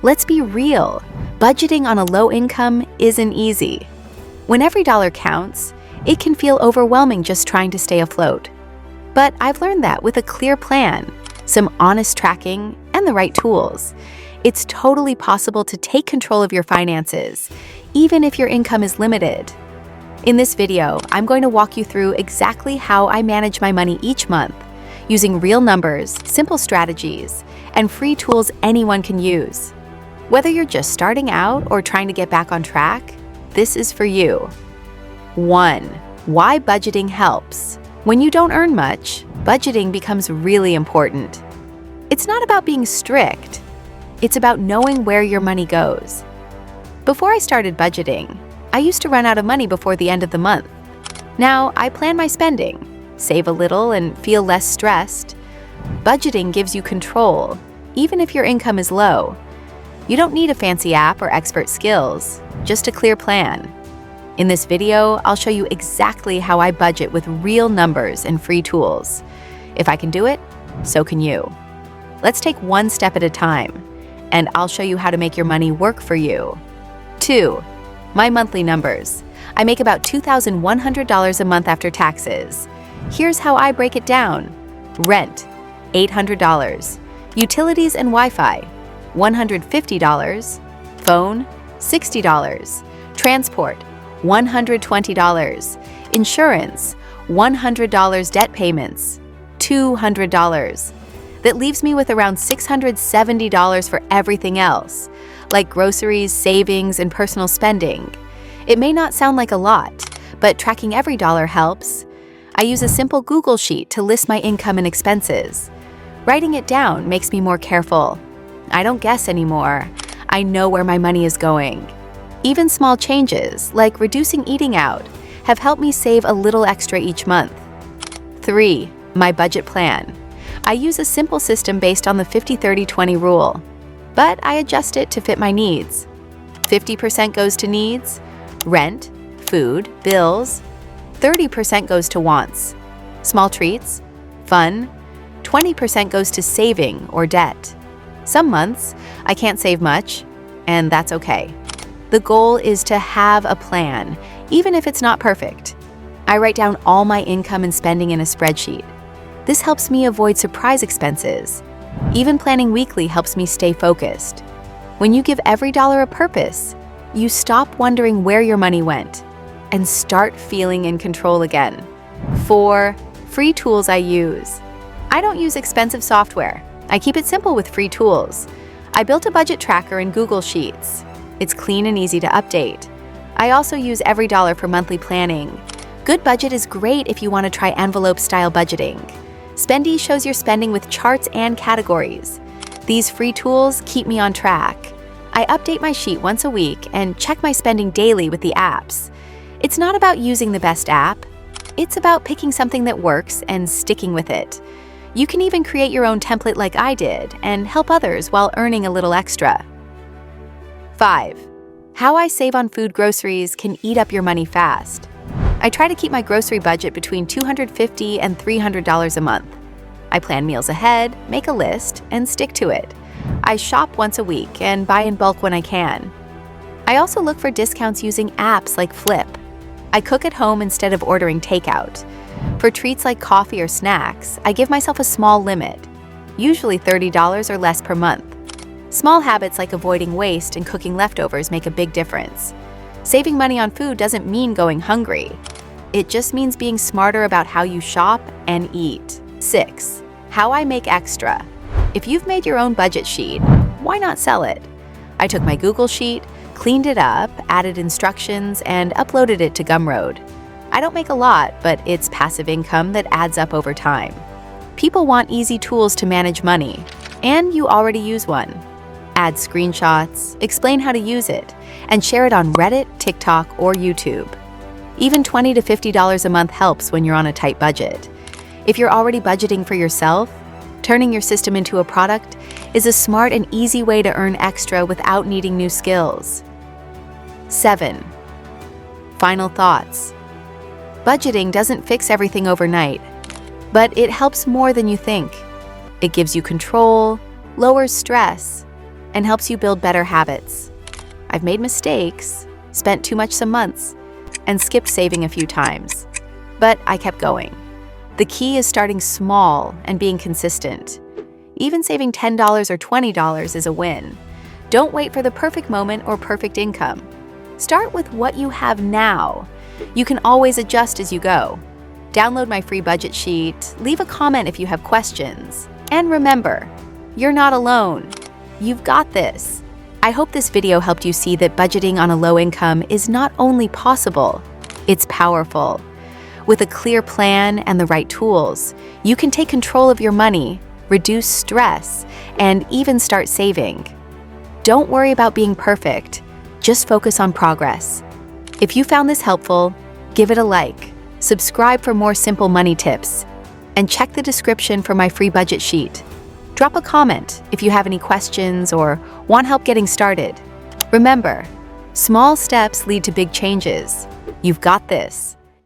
Let's be real, budgeting on a low income isn't easy. When every dollar counts, it can feel overwhelming just trying to stay afloat. But I've learned that with a clear plan, some honest tracking, and the right tools, it's totally possible to take control of your finances, even if your income is limited. In this video, I'm going to walk you through exactly how I manage my money each month, using real numbers, simple strategies, and free tools anyone can use. Whether you're just starting out or trying to get back on track, this is for you. 1. Why budgeting helps. When you don't earn much, budgeting becomes really important. It's not about being strict. It's about knowing where your money goes. Before I started budgeting, I used to run out of money before the end of the month. Now I plan my spending, save a little, and feel less stressed. Budgeting gives you control, even if your income is low. You don't need a fancy app or expert skills, just a clear plan. In this video, I'll show you exactly how I budget with real numbers and free tools. If I can do it, so can you. Let's take one step at a time, and I'll show you how to make your money work for you. 2. My monthly numbers. I make about $2,100 a month after taxes. Here's how I break it down. Rent, $800. Utilities and Wi-Fi, $150. Phone, $60. Transport, $120. Insurance, $100. Debt payments, $200. That leaves me with around $670 for everything else, like groceries, savings, and personal spending. It may not sound like a lot, but tracking every dollar helps. I use a simple Google Sheet to list my income and expenses. Writing it down makes me more careful. I don't guess anymore. I know where my money is going. Even small changes, like reducing eating out, have helped me save a little extra each month. 3. My budget plan. I use a simple system based on the 50-30-20 rule, but I adjust it to fit my needs. 50% goes to needs, rent, food, bills. 30% goes to wants, small treats, fun. 20% goes to saving or debt. Some months, I can't save much, and that's okay. The goal is to have a plan, even if it's not perfect. I write down all my income and spending in a spreadsheet. This helps me avoid surprise expenses. Even planning weekly helps me stay focused. When you give every dollar a purpose, you stop wondering where your money went and start feeling in control again. 4. Free tools I use. I don't use expensive software. I keep it simple with free tools. I built a budget tracker in Google Sheets. It's clean and easy to update. I also use Every Dollar for monthly planning. Good Budget is great if you want to try envelope-style budgeting. Spendy shows your spending with charts and categories. These free tools keep me on track. I update my sheet once a week and check my spending daily with the apps. It's not about using the best app. It's about picking something that works and sticking with it. You can even create your own template like I did and help others while earning a little extra. 5. How I save on food groceries can eat up your money fast. I try to keep my grocery budget between $250 and $300 a month. I plan meals ahead, make a list, and stick to it. I shop once a week and buy in bulk when I can. I also look for discounts using apps like Flip. I cook at home instead of ordering takeout. For treats like coffee or snacks, I give myself a small limit, usually $30 or less per month. Small habits like avoiding waste and cooking leftovers make a big difference. Saving money on food doesn't mean going hungry. It just means being smarter about how you shop and eat. 6. How I make extra. If you've made your own budget sheet, why not sell it? I took my Google Sheet, cleaned it up, added instructions, and uploaded it to Gumroad. I don't make a lot, but it's passive income that adds up over time. People want easy tools to manage money, and you already use one. Add screenshots, explain how to use it, and share it on Reddit, TikTok, or YouTube. Even $20 to $50 a month helps when you're on a tight budget. If you're already budgeting for yourself, turning your system into a product is a smart and easy way to earn extra without needing new skills. 7. Final thoughts. Budgeting doesn't fix everything overnight, but it helps more than you think. It gives you control, lowers stress, and helps you build better habits. I've made mistakes, spent too much some months, and skipped saving a few times. But I kept going. The key is starting small and being consistent. Even saving $10 or $20 is a win. Don't wait for the perfect moment or perfect income. Start with what you have now. You can always adjust as you go. Download my free budget sheet, leave a comment if you have questions. And remember, you're not alone. You've got this. I hope this video helped you see that budgeting on a low income is not only possible, it's powerful. With a clear plan and the right tools, you can take control of your money, reduce stress, and even start saving. Don't worry about being perfect. Just focus on progress. If you found this helpful, give it a like, subscribe for more simple money tips, and check the description for my free budget sheet. Drop a comment if you have any questions or want help getting started. Remember, small steps lead to big changes. You've got this.